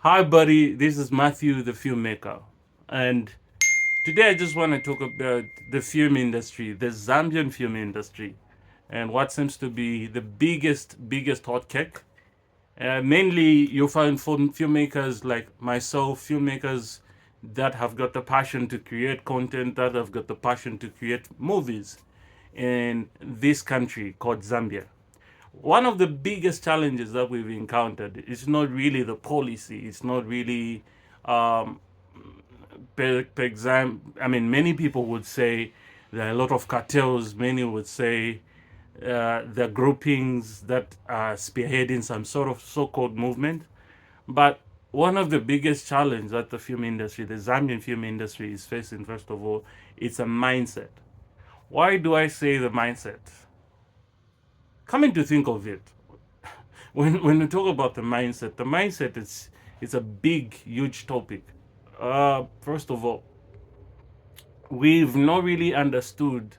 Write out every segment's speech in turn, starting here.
Hi, buddy. This is Mathew, the filmmaker. And today I just want to talk about the film industry, the Zambian film industry, and what seems to be the biggest hot cake. Mainly, you'll find filmmakers like myself, filmmakers that have got the passion to create content, that have got the passion to create movies in this country called Zambia. One of the biggest challenges that we've encountered is not really the policy. It's not really, um, per I mean, many people would say there are a lot of cartels. Many would say the groupings that are spearheading some sort of so-called movement. But one of the biggest challenges that the film industry, the Zambian film industry, is facing, first of all, it's a mindset. Why do I say the mindset? Coming to think of it, when we talk about the mindset is it's a big, huge topic. First of all, we've not really understood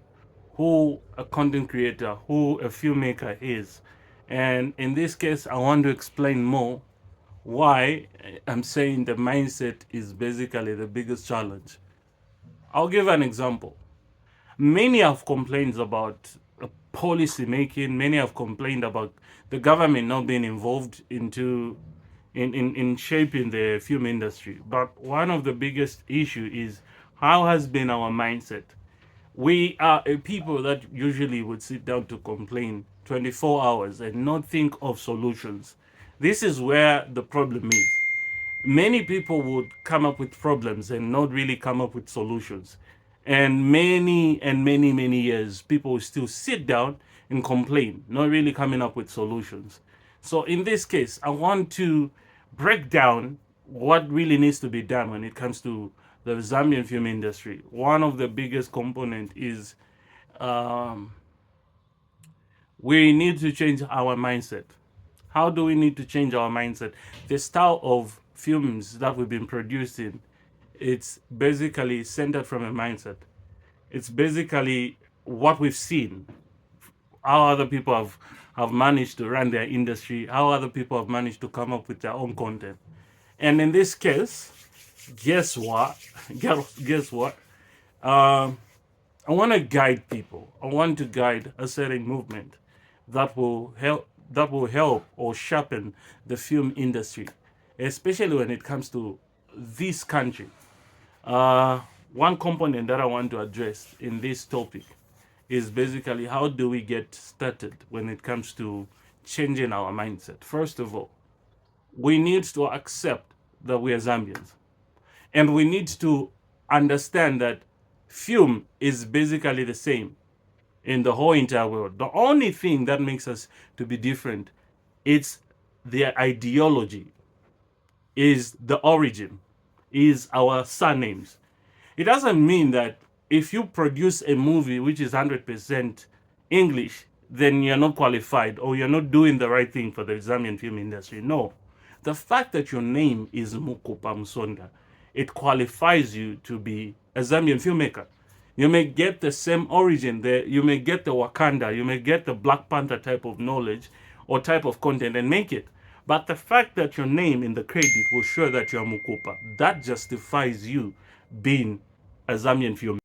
who a content creator, who a filmmaker is, and in this case, I want to explain more why I'm saying the mindset is basically the biggest challenge. I'll give an example. Many have complained about policy making. Many have complained about the government not being involved in shaping the film industry. But one of the biggest issue is how has been our mindset. We are a people that usually would sit down to complain 24 hours and not think of solutions. This is where the problem is. Many people would come up with problems and not really come up with solutions. And many years, people will still sit down and complain, not really coming up with solutions. So in this case, I want to break down what really needs to be done when it comes to the Zambian film industry. One of the biggest component is um, we need to change our mindset. How do we need to change our mindset? The style of films that we've been producing, it's basically centered from a mindset. It's basically what we've seen, how other people have managed to run their industry, how other people have managed to come up with their own content. And in this case, guess what? Guess what? Um, I want to guide people. I want to guide a certain movement that will help or sharpen the film industry, especially when it comes to this country. Uh, One component that I want to address in this topic is basically how do we get started when it comes to changing our mindset. First of all, we need to accept that we are Zambians, and we need to understand that film is basically the same in the whole entire world. The only thing that makes us to be different, it's the ideology, is the origin, is our surnames. It doesn't mean that if you produce a movie which is 100% English, then you're not qualified or you're not doing the right thing for the Zambian film industry. No. The fact that your name is Mukupa Musonda, it qualifies you to be a Zambian filmmaker. You may get the same origin there, you may get the Wakanda, you may get the Black Panther type of knowledge or type of content and make it. But the fact that your name in the credit will show that you're Mukupa, that justifies you being a Zambian film.